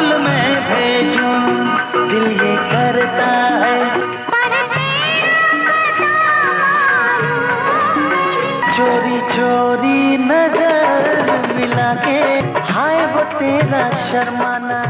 फूल मैं भेजूं, दिल ये करता है। चोरी चोरी नजर मिला के, हाय वो तेरा शर्माना।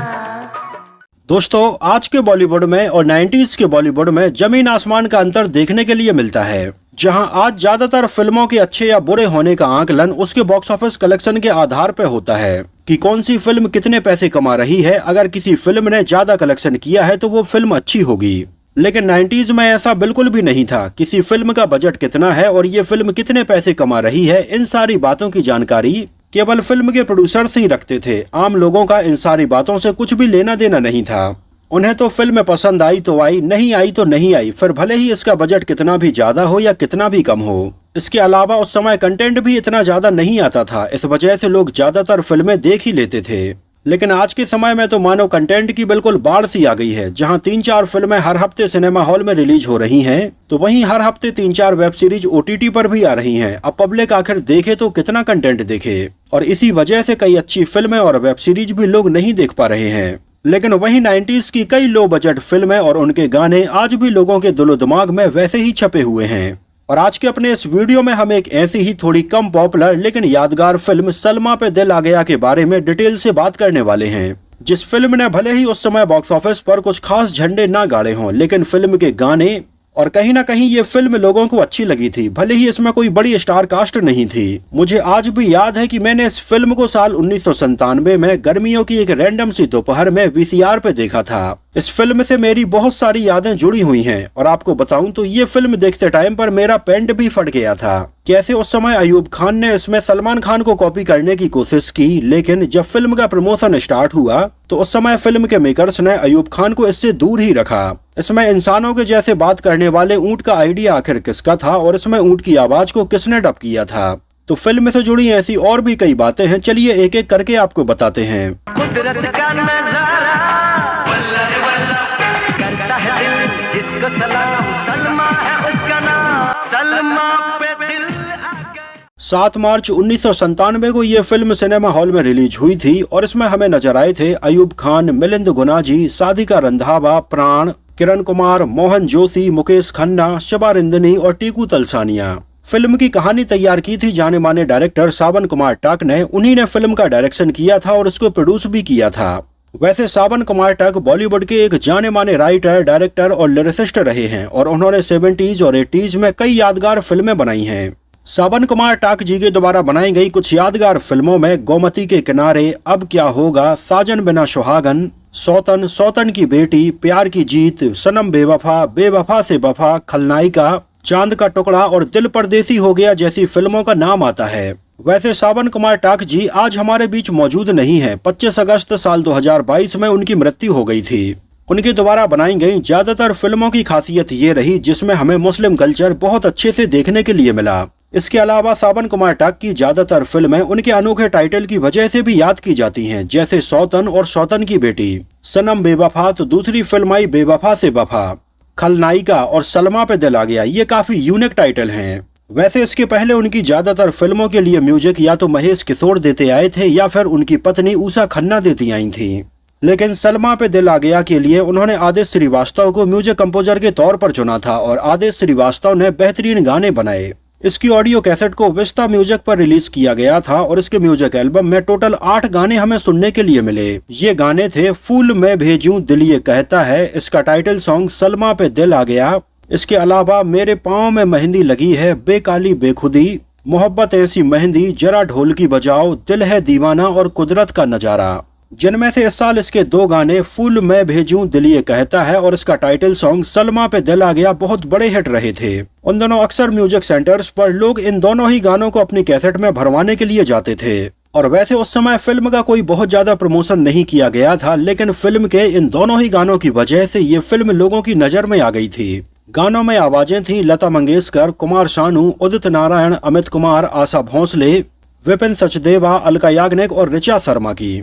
दोस्तों, आज के बॉलीवुड में और 90s के बॉलीवुड में जमीन आसमान का अंतर देखने के लिए मिलता है। जहां आज ज्यादातर फिल्मों के अच्छे या बुरे होने का आकलन उसके बॉक्स ऑफिस कलेक्शन के आधार पर होता है कि कौन सी फिल्म कितने पैसे कमा रही है। अगर किसी फिल्म ने ज्यादा कलेक्शन किया है तो वो फिल्म अच्छी होगी। लेकिन 90s में ऐसा बिल्कुल भी नहीं था। किसी फिल्म का बजट कितना है और ये फिल्म कितने पैसे कमा रही है, इन सारी बातों की जानकारी केवल फिल्म के प्रोड्यूसर्स ही रखते थे। आम लोगों का इन सारी बातों से कुछ भी लेना देना नहीं था। उन्हें तो फिल्म पसंद आई तो आई, नहीं आई तो नहीं आई, फिर भले ही इसका बजट कितना भी ज्यादा हो या कितना भी कम हो। इसके अलावा उस समय कंटेंट भी इतना ज्यादा नहीं आता था, इस वजह से लोग ज्यादातर फिल्में देख ही लेते थे। लेकिन आज के समय में तो मानो कंटेंट की बिल्कुल बाढ़ सी आ गई है। जहां 3-4 फिल्में हर हफ्ते सिनेमा हॉल में रिलीज हो रही हैं, तो वहीं हर हफ्ते 3-4 वेब सीरीज OTT पर भी आ रही हैं। अब पब्लिक आखिर देखे तो कितना कंटेंट देखे, और इसी वजह से कई अच्छी फिल्में और वेब सीरीज भी लोग नहीं देख पा रहे हैं। लेकिन वहीं 90s की कई लो बजट फिल्में और उनके गाने आज भी लोगों के दिलो दिमाग में वैसे ही छपे हुए हैं। और आज के अपने इस वीडियो में हम एक ऐसी ही थोड़ी कम पॉपुलर लेकिन यादगार फिल्म सलमा पे दिल आ गया के बारे में डिटेल से बात करने वाले हैं। जिस फिल्म ने भले ही उस समय बॉक्स ऑफिस पर कुछ खास झंडे ना गाड़े हों, लेकिन फिल्म के गाने और कहीं ना कहीं ये फिल्म लोगों को अच्छी लगी थी। भले ही इसमें कोई बड़ी स्टार कास्ट नहीं थी। मुझे आज भी याद है कि मैंने इस फिल्म को साल 1997 में गर्मियों की एक रैंडम सी दोपहर में VCR पे देखा था। इस फिल्म से मेरी बहुत सारी यादें जुड़ी हुई हैं, और आपको बताऊं तो ये फिल्म देखते टाइम पर मेरा पेंट भी फट गया था। कैसे उस समय अयूब खान ने इसमें सलमान खान को कॉपी करने की कोशिश की, लेकिन जब फिल्म का प्रमोशन स्टार्ट हुआ तो उस समय फिल्म के मेकर्स ने अयूब खान को इससे दूर ही रखा। इसमें इंसानों के जैसे बात करने वाले ऊंट का आइडिया आखिर किसका था, और इसमें ऊंट की आवाज को किसने डब किया था। तो फिल्म से जुड़ी ऐसी और भी कई बातें हैं, चलिए एक एक करके आपको बताते हैं। कुदरत का नजारा, करता है दिल जिसको सलाम, सलमा है उसका नाम, सलमा पे दिल आ गया। 7 मार्च 1997 को ये फिल्म सिनेमा हॉल में रिलीज हुई थी, और इसमें हमें नजर आए थे अयूब खान, मिलिंद गुनाजी, साधिका रंधावा, प्राण, किरण कुमार, मोहन जोशी, मुकेश खन्ना, शिबा रिंदनी और टीकू तलसानिया। फिल्म की कहानी तैयार की थी जाने माने डायरेक्टर सावन कुमार टक ने। उन्हीं ने फिल्म का डायरेक्शन किया था और इसको प्रोड्यूस भी किया था। वैसे सावन कुमार टक बॉलीवुड के एक जाने माने राइटर, डायरेक्टर और लिरिसिस्ट रहे हैं, और उन्होंने 70s और 80s में कई यादगार फिल्में बनाई हैं। सावन कुमार टक जी के द्वारा बनाई गई कुछ यादगार फिल्मों में गोमती के किनारे, अब क्या होगा, साजन बिना सुहागन, सौतन, सौतन की बेटी, प्यार की जीत, सनम बेवफा, बेवफा से वफा, खलनायिका, चांद का टुकड़ा और दिल परदेसी हो गया जैसी फिल्मों का नाम आता है। वैसे सावन कुमार टक जी आज हमारे बीच मौजूद नहीं है। 25 अगस्त साल 2022 में उनकी मृत्यु हो गई थी। उनके द्वारा बनाई गई ज्यादातर फिल्मों की खासियत ये रही जिसमें हमें मुस्लिम कल्चर बहुत अच्छे से देखने के लिए मिला। इसके अलावा सावन कुमार टक की ज्यादातर फिल्में उनके अनोखे टाइटल की वजह से भी याद की जाती हैं, जैसे सौतन और सौतन की बेटी, सनम बेवफा तो दूसरी फिल्म आई बेवफा से वफा, खलनायिका और सलमा पे दिल आ गया। ये काफी यूनिक टाइटल हैं। वैसे इसके पहले उनकी ज्यादातर फिल्मों के लिए म्यूजिक या तो महेश किशोर देते आए थे या फिर उनकी पत्नी उषा खन्ना देती आई थी। लेकिन सलमा पे दिल आ गया के लिए उन्होंने आदेश श्रीवास्तव को म्यूजिक कंपोजर के तौर पर चुना था, और आदेश श्रीवास्तव ने बेहतरीन गाने बनाए। इसकी ऑडियो कैसेट को विस्ता म्यूजिक पर रिलीज किया गया था, और इसके म्यूजिक एल्बम में टोटल 8 गाने हमें सुनने के लिए मिले। ये गाने थे फूल मैं भेजूं दिल ये कहता है, इसका टाइटल सॉन्ग सलमा पे दिल आ गया। इसके अलावा मेरे पाँव में मेहंदी लगी है, बेकाली बेखुदी, मोहब्बत ऐसी मेहंदी, जरा ढोल की बजाओ, दिल है दीवाना और कुदरत का नजारा, जिनमें से इस साल इसके 2 गाने फूल मैं भेजूं दिल ये कहता है और इसका टाइटल सॉन्ग सलमा पे दिल आ गया बहुत बड़े हिट रहे थे। उन दोनों अक्सर म्यूजिक सेंटर्स पर लोग इन दोनों ही गानों को अपनी कैसेट में भरवाने के लिए जाते थे। और वैसे उस समय फिल्म का कोई बहुत ज्यादा प्रमोशन नहीं किया गया था, लेकिन फिल्म के इन दोनों ही गानों की वजह से ये फिल्म लोगों की नजर में आ गई थी। गानों में आवाजें थी लता मंगेशकर, कुमार शानू, उदित नारायण, अमित कुमार, आशा भोंसले, विपिन सचदेवा, अलका याग्निक और ऋचा शर्मा की।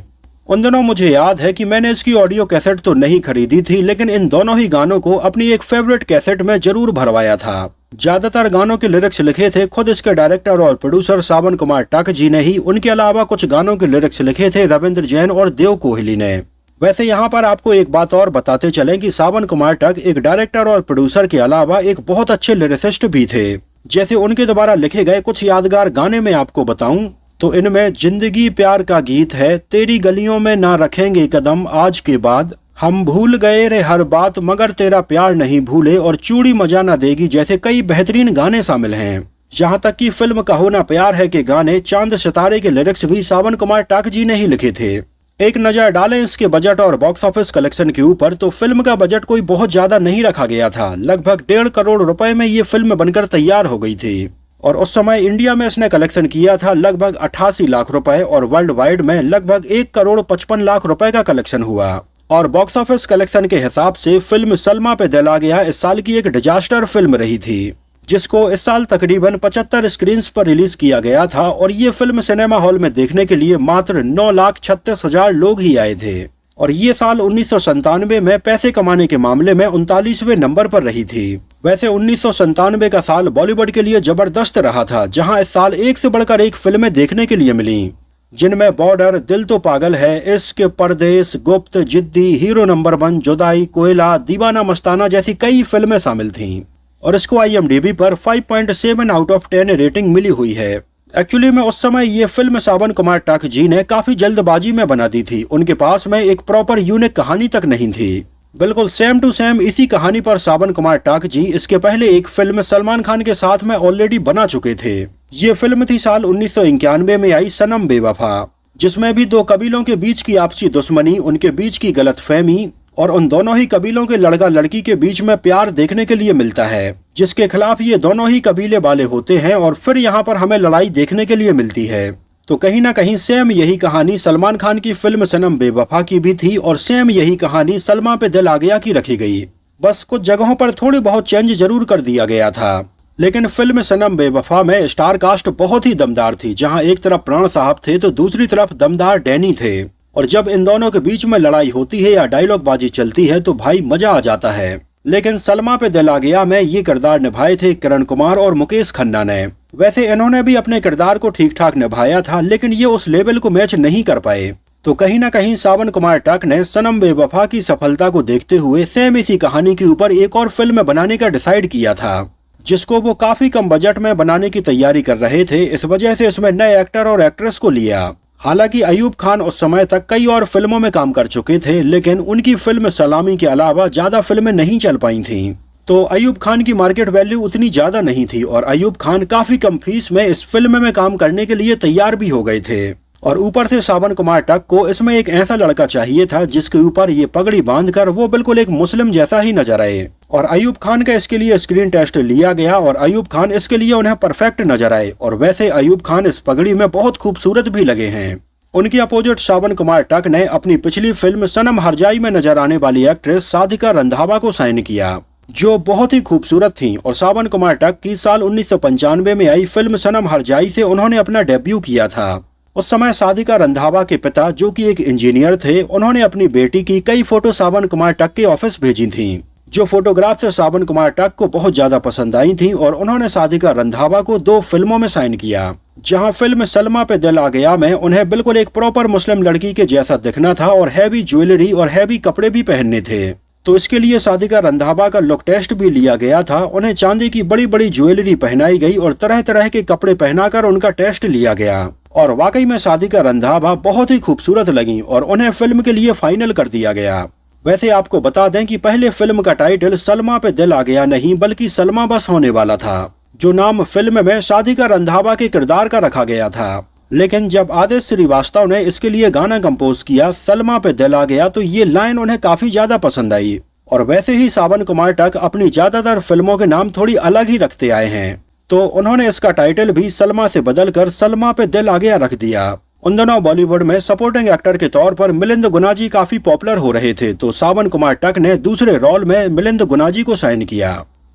उन दिनों मुझे याद है कि मैंने इसकी ऑडियो कैसेट तो नहीं खरीदी थी, लेकिन इन दोनों ही गानों को अपनी एक फेवरेट कैसेट में जरूर भरवाया था। ज्यादातर गानों के लिरिक्स लिखे थे खुद इसके डायरेक्टर और प्रोड्यूसर सावन कुमार टक जी ने ही। उनके अलावा कुछ गानों के लिरिक्स लिखे थे रविंद्र जैन और देव कोहली ने। वैसे यहाँ पर आपको एक बात और बताते चलें कि सावन कुमार टक एक डायरेक्टर और प्रोड्यूसर के अलावा एक बहुत अच्छे लिरिसिस्ट भी थे। जैसे उनके द्वारा लिखे गए कुछ यादगार गाने में आपको बताऊं तो इनमें जिंदगी प्यार का गीत है, तेरी गलियों में ना रखेंगे कदम आज के बाद, हम भूल गए रे हर बात मगर तेरा प्यार नहीं भूले और चूड़ी मजा ना देगी जैसे कई बेहतरीन गाने शामिल हैं। यहाँ तक कि फिल्म कहो ना प्यार है के गाने चांद सितारे के लिरिक्स भी सावन कुमार टक जी ने ही लिखे थे। एक नजर डालें इसके बजट और बॉक्स ऑफिस कलेक्शन के ऊपर तो फिल्म का बजट कोई बहुत ज्यादा नहीं रखा गया था। लगभग 1.5 करोड़ रुपए में ये फिल्म बनकर तैयार हो गई थी और उस समय इंडिया में इसने कलेक्शन किया था लगभग 88 लाख रुपए और वर्ल्ड वाइड में लगभग 1 करोड़ 55 लाख रुपए का कलेक्शन हुआ। और बॉक्स ऑफिस कलेक्शन के हिसाब से फिल्म सलमा पे दिल आ गया इस साल की एक डिजास्टर फिल्म रही थी, जिसको इस साल तकरीबन 75 स्क्रीन्स पर रिलीज किया गया था और ये फिल्म सिनेमा हॉल में देखने के लिए मात्र 9,36,000 लोग ही आए थे। और ये साल 1997 में पैसे कमाने के मामले में 39वें नंबर पर रही थी। वैसे 1997 का साल बॉलीवुड के लिए जबरदस्त रहा था, जहां इस साल एक से बढ़कर एक फिल्में देखने के लिए मिली, जिनमें बॉर्डर, दिल तो पागल है, इश्क, परदेश, गुप्त, जिद्दी, हीरो नंबर 1, जुदाई, कोयला, दीवाना मस्ताना जैसी कई फिल्में शामिल थीं। और इसको IMDb पर 5.7 आउट ऑफ 10 रेटिंग मिली हुई है। एक्चुअली में उस समय ये फिल्म सावन कुमार टक जी ने काफी जल्दबाजी में बना दी थी। उनके पास में एक प्रॉपर यूनिक कहानी तक नहीं थी। बिल्कुल सेम टू सेम इसी कहानी पर सावन कुमार टक जी इसके पहले एक फिल्म सलमान खान के साथ में ऑलरेडी बना चुके थे। ये फिल्म थी साल 1991 में आई सनम बेवफा, जिसमें भी दो कबीलों के बीच की आपसी दुश्मनी, उनके बीच की गलतफहमी और उन दोनों ही कबीलों के लड़का लड़की के बीच में प्यार देखने के लिए मिलता है, जिसके खिलाफ ये दोनों ही कबीले वाले होते हैं और फिर यहाँ पर हमें लड़ाई देखने के लिए मिलती है। तो कहीं ना कहीं सेम यही कहानी सलमान खान की फिल्म सनम बेवफा की भी थी और सेम यही कहानी सलमा पे दिल आ गया की रखी गई। बस कुछ जगहों पर थोड़ी बहुत चेंज जरूर कर दिया गया था। लेकिन फिल्म सनम बेवफा में स्टार कास्ट बहुत ही दमदार थी, जहां एक तरफ प्राण साहब थे तो दूसरी तरफ दमदार डैनी थे। और जब इन दोनों के बीच में लड़ाई होती है या डायलॉग बाजी चलती है तो भाई मजा आ जाता है। लेकिन सलमा पे दिल आ गया में ये किरदार निभाए थे किरण कुमार और मुकेश खन्ना ने। वैसे इन्होंने भी अपने किरदार को ठीक ठाक निभाया था, लेकिन ये उस लेवल को मैच नहीं कर पाए। तो कहीं ना कहीं सावन कुमार टक ने सनम बेवफा की सफलता को देखते हुए सेम इसी कहानी के ऊपर एक और फिल्म बनाने का डिसाइड किया था, जिसको वो काफी कम बजट में बनाने की तैयारी कर रहे थे। इस वजह से इसमें नए एक्टर और एक्ट्रेस को लिया। हालांकि अयूब खान उस समय तक कई और फिल्मों में काम कर चुके थे, लेकिन उनकी फिल्म सलामी के अलावा ज्यादा फिल्में नहीं चल पाई थीं। तो अयूब खान की मार्केट वैल्यू उतनी ज्यादा नहीं थी और अयूब खान काफी कम फीस में इस फिल्म में काम करने के लिए तैयार भी हो गए थे। और ऊपर से सावन कुमार टक को इसमें एक ऐसा लड़का चाहिए था जिसके ऊपर ये पगड़ी बांधकर वो बिल्कुल एक मुस्लिम जैसा ही नजर आए। और अयूब खान का इसके लिए स्क्रीन टेस्ट लिया गया और अयूब खान इसके लिए उन्हें परफेक्ट नजर आए। और वैसे अयूब खान इस पगड़ी में बहुत खूबसूरत भी लगे हैं। उनकी अपोजिट सावन कुमार टक ने अपनी पिछली फिल्म सनम हरजाई में नजर आने वाली एक्ट्रेस साधिका रंधावा को साइन किया, जो बहुत ही खूबसूरत थीं। और सावन कुमार टक की साल 1995 में आई फिल्म सनम हरजाई से उन्होंने अपना डेब्यू किया था। उस समय साधिका रंधावा के पिता, जो कि एक इंजीनियर थे, उन्होंने अपनी बेटी की कई फोटो सावन कुमार टक के ऑफिस भेजी थीं, जो फोटोग्राफ से सावन कुमार टक को बहुत ज्यादा पसंद आई थी। और उन्होंने साधिका रंधावा को 2 फिल्मों में साइन किया, जहां फिल्म सलमा पे दिल आ गया में उन्हें बिल्कुल एक प्रॉपर मुस्लिम लड़की के जैसा दिखना था और हैवी ज्वेलरी और हैवी कपड़े भी पहनने थे। तो इसके लिए साधिका रंधावा का लुक टेस्ट भी लिया गया था। उन्हें चांदी की बड़ी बड़ी ज्वेलरी पहनाई गई और तरह तरह के कपड़े पहनाकर उनका टेस्ट लिया गया। और वाकई में साधिका रंधावा बहुत ही खूबसूरत लगी और उन्हें फिल्म के लिए फाइनल कर दिया गया। वैसे आपको बता दें कि पहले फिल्म का टाइटल सलमा पे दिल आ गया नहीं बल्कि सलमा बस होने वाला था, जो नाम फिल्म में साधिका रंधावा के किरदार का रखा गया था। लेकिन जब आदित्य श्रीवास्तव ने इसके लिए गाना कंपोज किया सलमा पे दिल आ गया, तो ये लाइन उन्हें काफी ज्यादा पसंद आई। और वैसे ही सावन कुमार टक अपनी ज्यादातर फिल्मों के नाम थोड़ी अलग ही रखते आए हैं, तो उन्होंने इसका टाइटल भी सलमा से बदलकर सलमा पे दिल आ गया रख दिया। उन दिनों बॉलीवुड में सपोर्टिंग एक्टर के तौर पर मिलिंद गुनाजी काफी पॉपुलर हो रहे थे, तो सावन कुमार टक ने दूसरे रोल में मिलिंद गुनाजी को साइन किया।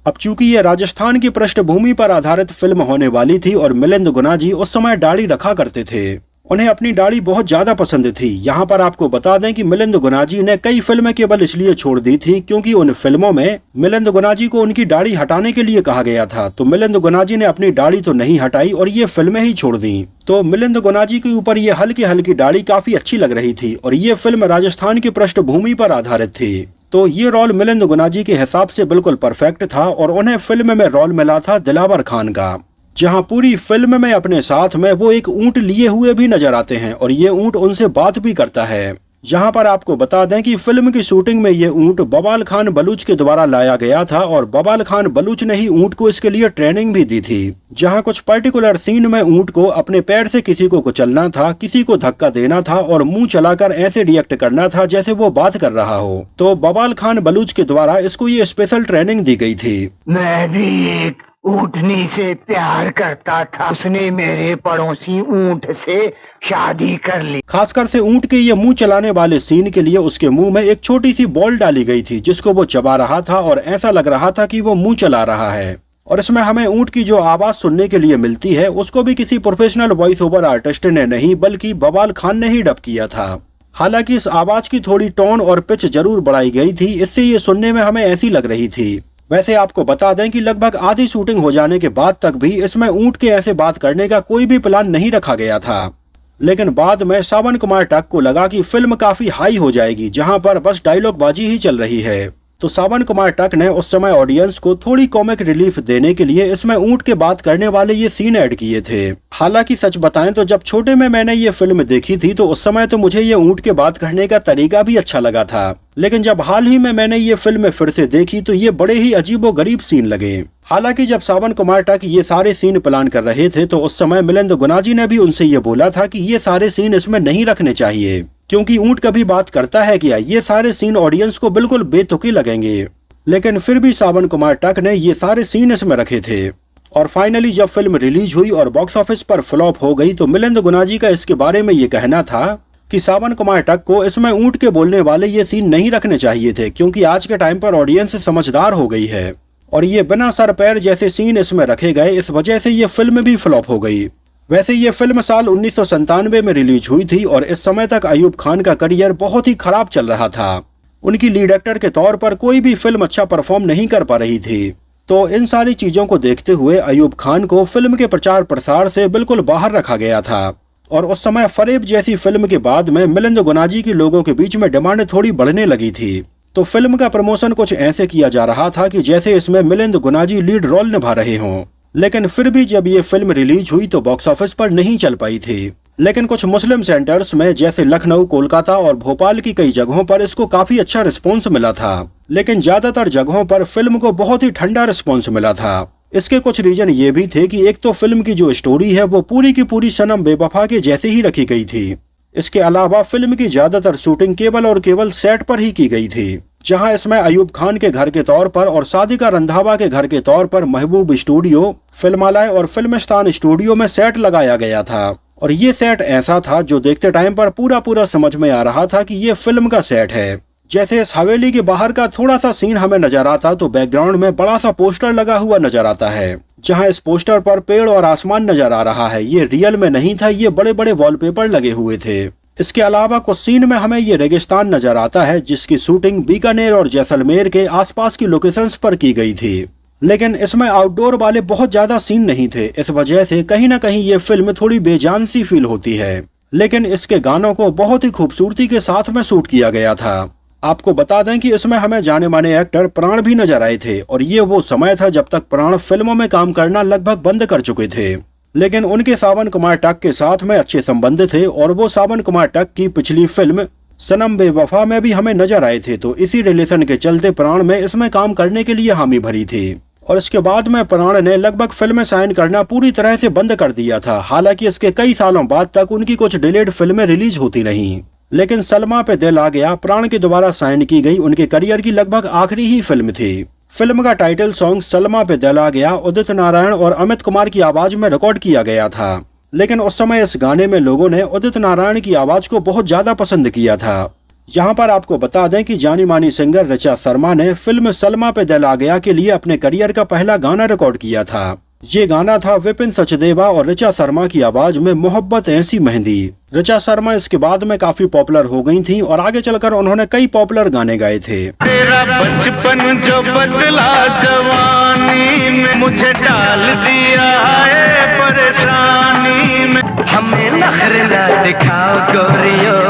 अब चूंकि ये राजस्थान की पृष्ठभूमि पर आधारित फिल्म होने वाली थी और मिलिंद गुनाजी उस समय दाढ़ी रखा करते थे, उन्हें अपनी दाढ़ी बहुत ज्यादा पसंद थी। यहाँ पर आपको बता दें कि मिलिंद गुनाजी ने कई फिल्में केवल इसलिए छोड़ दी थी क्योंकि उन फिल्मों में मिलिंद गुनाजी को उनकी दाढ़ी हटाने के लिए कहा गया था। तो मिलिंद गुनाजी ने अपनी दाढ़ी तो नहीं हटाई और ये फिल्में ही छोड़ दी। तो मिलिंद गुनाजी के ऊपर ये हल्की हल्की दाढ़ी काफी अच्छी लग रही थी और ये फिल्म राजस्थान की पृष्ठभूमि पर आधारित थी। तो ये रोल मिलिंद गुनाजी के हिसाब से बिल्कुल परफेक्ट था और उन्हें फिल्म में रोल मिला था दिलावर खान का, जहां पूरी फिल्म में अपने साथ में वो एक ऊंट लिए हुए भी नजर आते हैं और ये ऊंट उनसे बात भी करता है। यहाँ पर आपको बता दें कि फिल्म की शूटिंग में ये ऊंट बवाल खान बलूच के द्वारा लाया गया था और बवाल खान बलूच ने ही ऊंट को इसके लिए ट्रेनिंग भी दी थी। जहाँ कुछ पर्टिकुलर सीन में ऊंट को अपने पैर से किसी को कुचलना था, किसी को धक्का देना था और मुंह चलाकर ऐसे रिएक्ट करना था जैसे वो बात कर रहा हो। तो बवाल खान बलूच के द्वारा इसको ये स्पेशल ट्रेनिंग दी गई थी। मैं भी एक ऊँटनी से प्यार करता था, उसने मेरे पड़ोसी ऊँट से शादी कर ली। खासकर से ऊंट के ये मुंह चलाने वाले सीन के लिए उसके मुंह में एक छोटी सी बॉल डाली गई थी जिसको वो चबा रहा था और ऐसा लग रहा था कि वो मुंह चला रहा है। और इसमें हमें ऊंट की जो आवाज सुनने के लिए मिलती है उसको भी किसी प्रोफेशनल वॉइस ओवर आर्टिस्ट ने नहीं बल्कि बवाल खान ने ही डब किया था। हालांकि इस आवाज की थोड़ी टोन और पिच जरूर बढ़ाई गई थी, इससे ये सुनने में हमें ऐसी लग रही थी। वैसे आपको बता दें कि लगभग आधी शूटिंग हो जाने के बाद तक भी इसमें ऊंट के ऐसे बात करने का कोई भी प्लान नहीं रखा गया था। लेकिन बाद में सावन कुमार टक को लगा कि फिल्म काफी हाई हो जाएगी जहां पर बस डायलॉग बाजी ही चल रही है। तो सावन कुमार टक ने उस समय ऑडियंस को थोड़ी कॉमिक रिलीफ देने के लिए इसमें ऊंट के बात करने वाले ये सीन ऐड किए थे। हालांकि सच बताएं तो जब छोटे में मैंने ये फिल्म देखी थी तो उस समय तो मुझे ये ऊंट के बात करने का तरीका भी अच्छा लगा था, लेकिन जब हाल ही में मैंने ये फिल्म फिर से देखी तो ये बड़े ही अजीबोगरीब सीन लगे। हालांकि जब सावन कुमार टक ये सारे सीन प्लान कर रहे थे तो उस समय मिलिंद गुनाजी ने भी उनसे ये बोला था कि ये सारे सीन इसमें नहीं रखने चाहिए क्योंकि ऊंट कभी बात करता है क्या, ये सारे सीन ऑडियंस को बिल्कुल बेतुकी लगेंगे। लेकिन फिर भी सावन कुमार टक ने ये सारे सीन इसमें रखे थे। और फाइनली जब फिल्म रिलीज हुई और बॉक्स ऑफिस पर फ्लॉप हो गई तो मिलिंद गुनाजी का इसके बारे में ये कहना था कि सावन कुमार टक को इसमें ऊंट के बोलने वाले ये सीन नहीं रखने चाहिए थे क्योंकि आज के टाइम पर ऑडियंस समझदार हो गई है और ये बिना सर पैर जैसे सीन इसमें रखे गए, इस वजह से ये फिल्म भी फ्लॉप हो गई। वैसे ये फिल्म साल 1997 में रिलीज हुई थी और इस समय तक अयूब खान का करियर बहुत ही खराब चल रहा था। उनकी लीड एक्टर के तौर पर कोई भी फिल्म अच्छा परफॉर्म नहीं कर पा रही थी। तो इन सारी चीजों को देखते हुए अयूब खान को फिल्म के प्रचार प्रसार से बिल्कुल बाहर रखा गया था और उस समय फरेब जैसी फिल्म के बाद में मिलिंद गुनाजी की लोगों के बीच में डिमांड थोड़ी बढ़ने लगी थी। तो फिल्म का प्रमोशन कुछ ऐसे किया जा रहा था कि जैसे इसमें मिलिंद गुनाजी लीड रोल निभा रहे हों। लेकिन फिर भी जब ये फिल्म रिलीज हुई तो बॉक्स ऑफिस पर नहीं चल पाई थी। लेकिन कुछ मुस्लिम सेंटर्स में जैसे लखनऊ, कोलकाता और भोपाल की कई जगहों पर इसको काफी अच्छा रिस्पॉन्स मिला था, लेकिन ज्यादातर जगहों पर फिल्म को बहुत ही ठंडा रिस्पॉन्स मिला था। इसके कुछ रीजन ये भी थे कि एक तो फिल्म की जो स्टोरी है वो पूरी की पूरी सनम बेवफा के जैसे ही रखी गई थी। इसके अलावा फिल्म की ज्यादातर शूटिंग केवल और केवल सेट पर ही की गई थी, जहां इसमें अयूब खान के घर के तौर पर और सादिका रंधावा के घर के तौर पर महबूब स्टूडियो, फिल्मालय और फिल्मिस्तान स्टूडियो में सेट लगाया गया था। और ये सेट ऐसा था जो देखते टाइम पर पूरा समझ में आ रहा था कि ये फिल्म का सेट है। जैसे इस हवेली के बाहर का थोड़ा सा सीन हमें नजर आता तो बैकग्राउंड में बड़ा सा पोस्टर लगा हुआ नजर आता है, जहां इस पोस्टर पर पेड़ और आसमान नजर आ रहा है। ये रियल में नहीं था, ये बड़े बड़े वॉलपेपर लगे हुए थे। इसके अलावा कुछ सीन में हमें ये रेगिस्तान नजर आता है जिसकी शूटिंग बीकानेर और जैसलमेर के आसपास की लोकेशंस पर की गई थी, लेकिन इसमें आउटडोर वाले बहुत ज्यादा सीन नहीं थे। इस वजह से कहीं ना कहीं ये फिल्म थोड़ी बेजान सी फील होती है। लेकिन इसके गानों को बहुत ही खूबसूरती के साथ में शूट किया गया था। आपको बता दें कि इसमें हमें जाने माने एक्टर प्राण भी नजर आए थे और ये वो समय था जब तक प्राण फिल्मों में काम करना लगभग बंद कर चुके थे। लेकिन उनके सावन कुमार टक के साथ में अच्छे संबंध थे और वो सावन कुमार टक की पिछली फिल्म सनम बेवफा में भी हमें नजर आए थे। तो इसी रिलेशन के चलते प्राण में इसमें काम करने के लिए हामी भरी थी और इसके बाद में प्राण ने लगभग फिल्में साइन करना पूरी तरह से बंद कर दिया था। हालांकि इसके कई सालों बाद तक उनकी कुछ डिलेड फिल्में रिलीज होती रहीं, लेकिन सलमा पे दिल आ गया प्राण के द्वारा साइन की गई उनके करियर की लगभग आखिरी ही फिल्म थी। फिल्म का टाइटल सॉन्ग सलमा पे दिल आ गया उदित नारायण और अमित कुमार की आवाज में रिकॉर्ड किया गया था, लेकिन उस समय इस गाने में लोगों ने उदित नारायण की आवाज को बहुत ज्यादा पसंद किया था। यहाँ पर आपको बता दें कि जानी मानी सिंगर ऋचा शर्मा ने फिल्म सलमा पे दिल आ गया के लिए अपने करियर का पहला गाना रिकॉर्ड किया था, ये गाना था विपिन सचदेवा और ऋचा शर्मा की आवाज में मोहब्बत ऐसी मेहंदी। ऋचा शर्मा इसके बाद में काफी पॉपुलर हो गई थी और आगे चलकर उन्होंने कई पॉपुलर गाने गाए थे। तेरा बचपन जो बदला जवानी में, मुझे डाल दिया है परेशानी में। हमें नखरे ना दिखाओ गोरियो,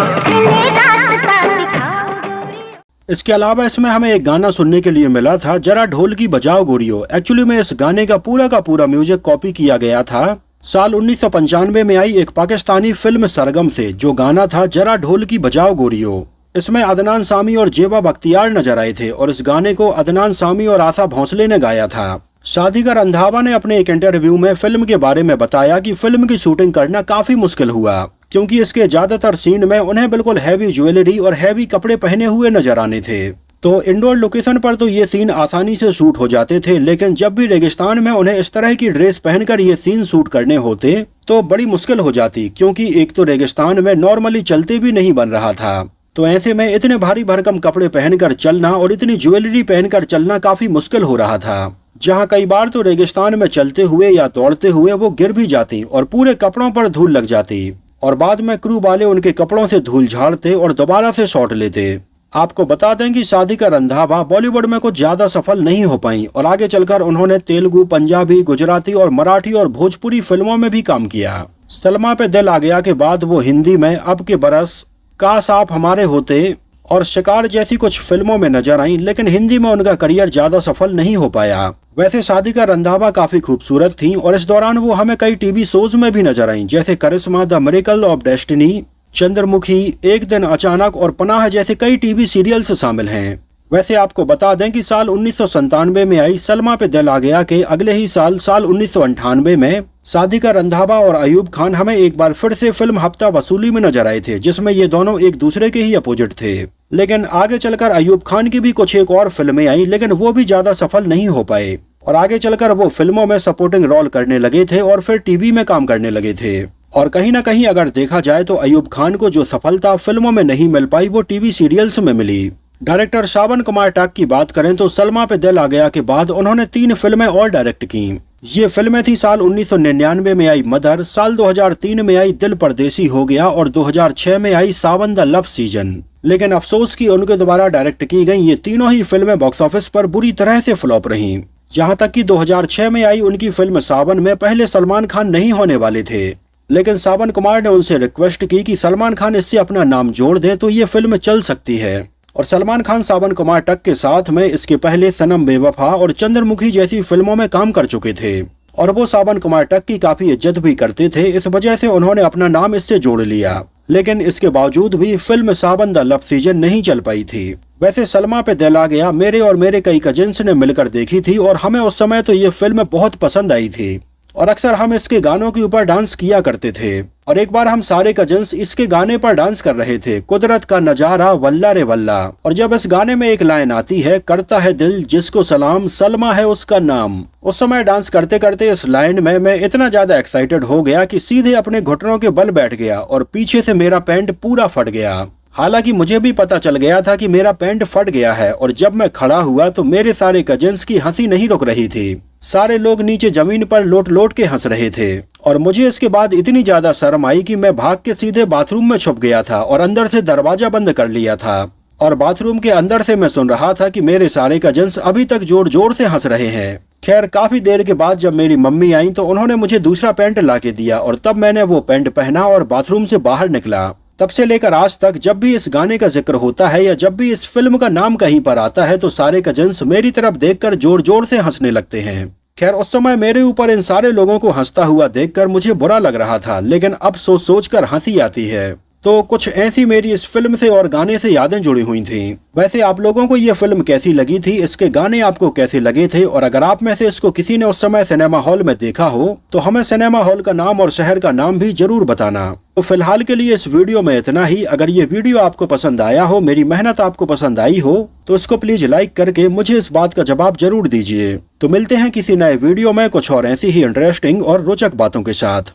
इसके अलावा इसमें हमें एक गाना सुनने के लिए मिला था, जरा ढोल की बजाओ गोरियो। एक्चुअली में इस गाने का पूरा म्यूजिक कॉपी किया गया था साल 1995 में आई एक पाकिस्तानी फिल्म सरगम से, जो गाना था जरा ढोल की बजाओ गोरियो। इसमें अदनान सामी और जेबा बख्तियार नजर आए थे और इस गाने को अदनान सामी और आशा भोंसले ने गाया था। सादिका रंधावा ने अपने एक इंटरव्यू में फिल्म के बारे में बताया कि फिल्म की शूटिंग करना काफी मुश्किल हुआ, क्योंकि इसके ज्यादातर सीन में उन्हें बिल्कुल हैवी ज्वेलरी और हैवी कपड़े पहने हुए नजर आने थे। तो इंडोर लोकेशन पर तो ये सीन आसानी से शूट हो जाते थे, लेकिन जब भी रेगिस्तान में उन्हें इस तरह की ड्रेस पहनकर ये सीन शूट करने होते तो बड़ी मुश्किल हो जाती, क्योंकि एक तो रेगिस्तान में नॉर्मली चलते भी नहीं बन रहा था। तो ऐसे में इतने भारी भरकम कपड़े पहनकर चलना और इतनी ज्वेलरी पहनकर चलना काफी मुश्किल हो रहा था, जहाँ कई बार तो रेगिस्तान में चलते हुए या दौड़ते हुए वो गिर भी जाती और पूरे कपड़ों पर धूल लग जाती और बाद में क्रू वाले उनके कपड़ों से धूल झाड़ते और दोबारा से शॉट लेते। आपको बता दें कि सादिका रंधावा बॉलीवुड में कुछ ज्यादा सफल नहीं हो पाई और आगे चलकर उन्होंने तेलुगु, पंजाबी, गुजराती और मराठी और भोजपुरी फिल्मों में भी काम किया। सलमा पे दिल आ गया के बाद वो हिंदी में अब के बरस, काश आप हमारे होते और शिकार जैसी कुछ फिल्मों में नजर आई, लेकिन हिंदी में उनका करियर ज्यादा सफल नहीं हो पाया। वैसे सादिका रंधावा काफी खूबसूरत थी और इस दौरान वो हमें कई टीवी शोज में भी नजर आई, जैसे Karishma, the miracle of destiny, Chandramukhi, एक दिन अचानक और पनाह जैसे कई टीवी सीरियल्स शामिल हैं। वैसे आपको बता दें कि साल 1997 में आई सलमा पे दिल आ गया के अगले ही साल 1998 में सादिका रंधावा और अयूब खान हमें एक बार फिर से फिल्म हफ्ता वसूली में नजर आए थे, जिसमें ये दोनों एक दूसरे के ही अपोजिट थे। लेकिन आगे चलकर अयूब खान की भी कुछ एक और फिल्में आई, लेकिन वो भी ज्यादा सफल नहीं हो पाए और आगे चलकर वो फिल्मों में सपोर्टिंग रोल करने लगे थे और फिर टीवी में काम करने लगे थे। और कहीं ना कहीं अगर देखा जाए तो अयूब खान को जो सफलता फिल्मों में नहीं मिल पाई वो टीवी सीरियल्स में मिली। डायरेक्टर श्रावण कुमार टक की बात करें तो सलमा पे दिल आ गया के बाद उन्होंने 3 फिल्में और डायरेक्ट की। ये फिल्में थी साल 1999 में आई मदर, साल 2003 में आई दिल परदेसी हो गया और 2006 में आई सावन द लव सीजन। लेकिन अफसोस की उनके द्वारा डायरेक्ट की गई ये तीनों ही फिल्में बॉक्स ऑफिस पर बुरी तरह से फ्लॉप रहीं। जहां तक कि 2006 में आई उनकी फिल्म सावन में पहले सलमान खान नहीं होने वाले थे, लेकिन सावन कुमार ने उनसे रिक्वेस्ट की कि सलमान खान इससे अपना नाम जोड़ दें तो ये फिल्म चल सकती है। और सलमान खान सावन कुमार टक के साथ में इसके पहले सनम बेवफा और चंद्रमुखी जैसी फिल्मों में काम कर चुके थे और वो सावन कुमार टक की काफी इज्जत भी करते थे, इस वजह से उन्होंने अपना नाम इससे जोड़ लिया। लेकिन इसके बावजूद भी film Sawan the love season नहीं चल पाई थी। वैसे सलमा पे दिल आ गया मेरे और मेरे कई कजिन्स ने मिलकर देखी थी और हमें उस समय तो ये फिल्म बहुत पसंद आई थी और अक्सर हम इसके गानों के ऊपर डांस किया करते थे। और एक बार हम सारे कजिन्स इसके गाने पर डांस कर रहे थे, कुदरत का नजारा वल्ला रे वल्ला। और जब इस गाने में एक लाइन आती है, करता है दिल जिसको सलाम, सलमा है उसका नाम, उस समय डांस करते करते इस लाइन में मैं इतना ज्यादा एक्साइटेड हो गया कि सीधे अपने घुटनों के बल बैठ गया और पीछे से मेरा पैंट पूरा फट गया। हालांकि मुझे भी पता चल गया था कि मेरा पैंट फट गया है और जब मैं खड़ा हुआ तो मेरे सारे कजिन्स की हंसी नहीं रुक रही थी। सारे लोग नीचे जमीन पर लोट लोट के हंस रहे थे और मुझे इसके बाद इतनी ज्यादा शर्म आई कि मैं भाग के सीधे बाथरूम में छुप गया था और अंदर से दरवाजा बंद कर लिया था। और बाथरूम के अंदर से मैं सुन रहा था कि मेरे सारे कजिन्स अभी तक जोर जोर से हंस रहे हैं। खैर काफी देर के बाद जब मेरी मम्मी आई तो उन्होंने मुझे दूसरा पैंट ला के दिया और तब मैंने वो पैंट पहना और बाथरूम से बाहर निकला। तब से लेकर आज तक जब भी इस गाने का जिक्र होता है या जब भी इस फिल्म का नाम कहीं पर आता है तो सारे कजिन्स मेरी तरफ देखकर जोर जोर से हंसने लगते हैं। खैर उस समय मेरे ऊपर इन सारे लोगों को हंसता हुआ देखकर मुझे बुरा लग रहा था, लेकिन अब सोच सोच कर हंसी आती है। तो कुछ ऐसी मेरी इस फिल्म से और गाने से यादें जुड़ी हुई थीं। वैसे आप लोगों को ये फिल्म कैसी लगी थी, इसके गाने आपको कैसे लगे थे, और अगर आप में से इसको किसी ने उस समय सिनेमा हॉल में देखा हो तो हमें सिनेमा हॉल का नाम और शहर का नाम भी जरूर बताना। तो फिलहाल के लिए इस वीडियो में इतना ही। अगर ये वीडियो आपको पसंद आया हो, मेरी मेहनत आपको पसंद आई हो, तो इसको प्लीज लाइक करके मुझे इस बात का जवाब जरूर दीजिए। तो मिलते हैं किसी नए वीडियो में कुछ और ऐसी ही इंटरेस्टिंग और रोचक बातों के साथ।